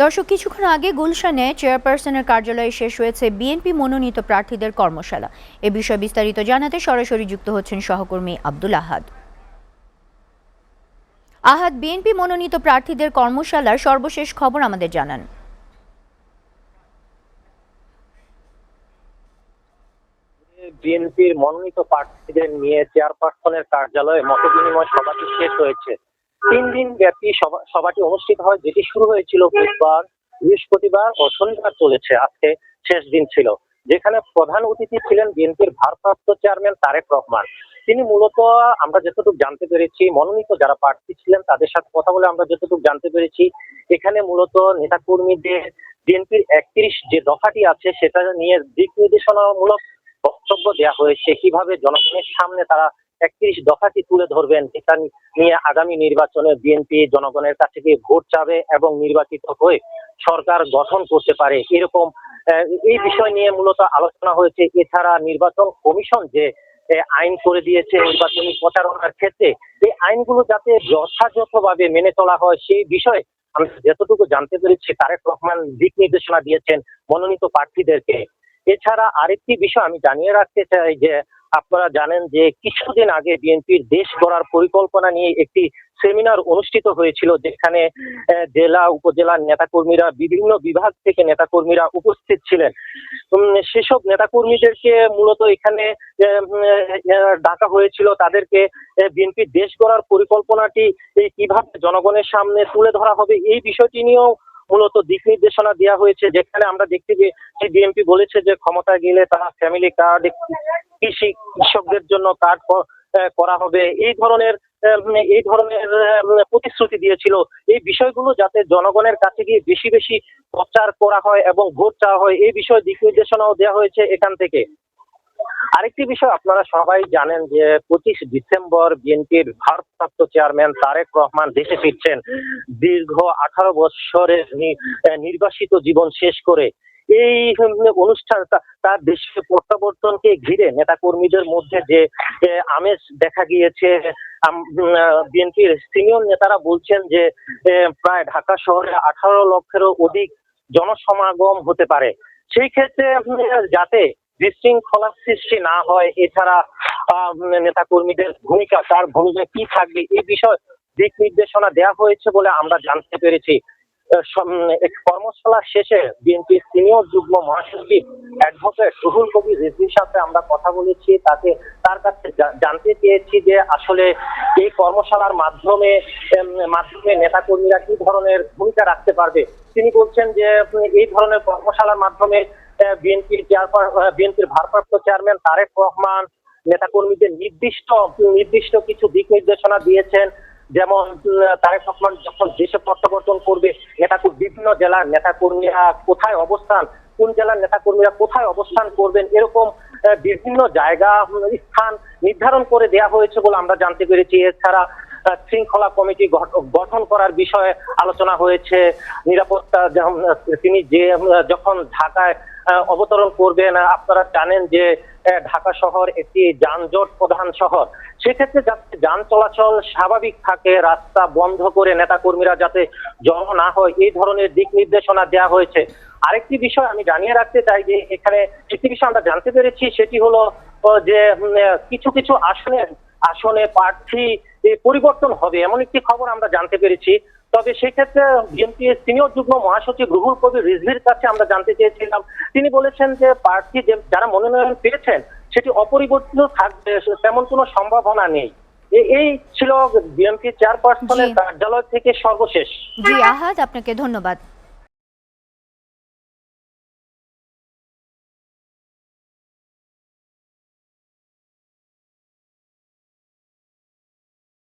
দর্শক, কিছুক্ষণ আগে গুলশানে চেয়ারপারসনের কার্যালয়ে শেষ হয়েছে বিএনপি মনোনীত প্রার্থীদের কর্মশালা। এ বিষয়ে বিস্তারিত জানাতে সরাসরি যুক্ত হচ্ছেন সহকর্মী আব্দুল আহাদ। আহাদ, বিএনপি মনোনীত প্রার্থীদের কর্মশালার সর্বশেষ খবর আমাদের জানান। বিএনপির মনোনীত প্রার্থীদের নিয়ে চেয়ারপারসনের কার্যালয়ে মতবিনিময় সভাটি শেষ হয়েছে। 3 দিন ব্যাপী সভাটি অনুষ্ঠিত হয়, যেটি শুরু হয়েছিল বুধবার, বৃহস্পতিবার ও শনিবার চলেছে। আজকে শেষ দিন ছিল, যেখানে প্রধান অতিথি ছিলেন বিএনপির ভারপ্রাপ্ত চেয়ারম্যান তারেক রহমান। তিনি মূলত, আমরা যতটুকু জানতে পেরেছি, মনোনীত যারা প্রার্থী ছিলেন তাদের সাথে কথা বলে আমরা যতটুকু জানতে পেরেছি, এখানে মূলত নেতাকর্মীদের বিএনপির 31 যে দফাটি আছে সেটা নিয়ে দিক নির্দেশনামূলক বক্তব্য দেওয়া হয়েছে। কিভাবে জনগণের সামনে তারা 31 দফাটি তুলে ধরবেন, এটা নিয়ে আগামী নির্বাচনে বিএনপি জনগণের কাছে গিয়ে ভোট চাবে এবং নির্বাচিত হয়ে সরকার গঠন করতে পারে, এরকম এই বিষয় নিয়ে মূলত আলোচনা হয়েছে। এছাড়া নির্বাচন কমিশন যে আইন করে দিয়েছে নির্বাচনী প্রচারণার ক্ষেত্রে, এই আইনগুলো যাতে যথাযথভাবে মেনে চলা হয় সেই বিষয়ে আমি যতটুকু জানতে পেরেছি তারেক রহমান দিক নির্দেশনা দিয়েছেন মনোনীত প্রার্থীদেরকে। এছাড়া আরেকটি বিষয় আমি জানিয়ে রাখতে চাই যে, আপনারা জানেন যে কিছুদিন আগে বিএনপির দেশ গড়ার পরিকল্পনা নিয়ে একটি সেমিনার অনুষ্ঠিত হয়েছিল, যেখানে জেলা উপজেলার নেতাকর্মীরা, বিভিন্ন বিভাগ থেকে নেতাকর্মীরা উপস্থিত ছিলেন। সেসব নেতাকর্মীদেরকে মূলত এখানে ডাকা হয়েছিল। তাদেরকে বিএনপির দেশ গড়ার পরিকল্পনাটি কিভাবে জনগণের সামনে তুলে ধরা হবে এই বিষয়টি নিয়েও মূলত দিক নির্দেশনা দেওয়া হয়েছে। যেখানে আমরা দেখতে যে বিএনপি বলেছে যে ক্ষমতায় গেলে তারা ফ্যামিলি কার্ড, কৃষকদের জন্য কার্ড করা হবে, এই ধরনের প্রতিশ্রুতি দিয়েছিল। এই বিষয়গুলো যাতে জনগণের কাছে গিয়ে বেশি বেশি প্রচার করা হয় এবং ভোট চাওয়া হয়, এই বিষয়ে দিক নির্দেশনাও দেওয়া হয়েছে এখান থেকে। আরেকটি বিষয় আপনারা সবাই জানেন যে 25 ডিসেম্বর বিএনপির ভারপ্রাপ্ত চেয়ারম্যান তারেক রহমান দেশে ফিরছেন, দীর্ঘ 18 বছরের নির্বাসিত জীবন শেষ করে। এই অনুষ্ঠান, তার দেশে প্রত্যাবর্তনকে ঘিরে নেতাকর্মীদের মধ্যে যে আমেজ দেখা গিয়েছে, বিএনপির সিনিয়র নেতারা বলছেন যে প্রায় ঢাকা শহরে 18 লক্ষেরও অধিক জনসমাগম হতে পারে। সেই ক্ষেত্রে যাতে বিশৃঙ্খলার সৃষ্টি না হয়, এছাড়া নেতাকর্মীদের ভূমিকা, তার ভূমিকা কি থাকবে এই বিষয়ে দিক নির্দেশনা দেওয়া হয়েছে বলে আমরা জানতে পেরেছি। কর্মশালা শেষে বিএনপির সিনিয়র যুগ্ম মহাসচিব অ্যাডভোকেট রুহুল কবির রিজভির সাথে আমরা কথা বলেছি। তার কাছে জানতে চেয়েছি যে আসলে এই কর্মশালার মাধ্যমে নেতাকর্মীরা কি ধরনের ভূমিকা রাখতে পারবে। তিনি বলছেন যে এই ধরনের কর্মশালার মাধ্যমে বিএনপির ভারপ্রাপ্ত চেয়ারম্যান তারেক রহমান নেতাকর্মীদের নির্দিষ্ট কিছু দিক নির্দেশনা দিয়েছেন। যেমন তারেক রহমান যখন দেশে প্রত্যাবর্তন করবে, বিভিন্ন জেলার নেতাকর্মীরা কোথায় অবস্থান, কোন জেলার নেতাকর্মীরা কোথায় অবস্থান করবেন, এরকম বিভিন্ন জায়গা স্থান নির্ধারণ করে দেওয়া হয়েছে বলে আমরা জানতে পেরেছি। এছাড়া শৃঙ্খলা কমিটি গঠন করার বিষয়ে আলোচনা হয়েছে। নিরাপত্তা, তিনি যখন ঢাকায় অবতরণ করবেন, আপনারা জানেন যে ঢাকা শহর একটি যানজট প্রধান শহর, সেক্ষেত্রে যাতে যান চলাচল স্বাভাবিক থাকে, রাস্তা বন্ধ করে নেতাকর্মীরা যাতে জড়ো না হয়, এই ধরনের দিক নির্দেশনা দেওয়া হয়েছে। আরেকটি বিষয় আমি জানিয়ে রাখতে চাই যে এখানে একটি বিষয় আমরা জানতে পেরেছি, সেটি হলো যে কিছু কিছু আসনে প্রার্থী পরিবর্তন হবে, এমন একটি খবর আমরা জানতে পেরেছি। তবে সেক্ষেত্রে বিএনপি সিনিয়র যুগ্ম মহাসচিব রুহুল কবির রিজভির কাছে আমরা জানতে চেয়েছিলাম। তিনি বলেছেন যে প্রার্থী যারা মনোনয়ন পেয়েছেন সেটি অপরিবর্তিত থাকবে, তেমন কোনো সম্ভাবনা নেই। এই ছিল বিএনপি চেয়ারপারসনের কার্যালয় থেকে সর্বশেষ। জি আহাদ, আপনাকে ধন্যবাদ।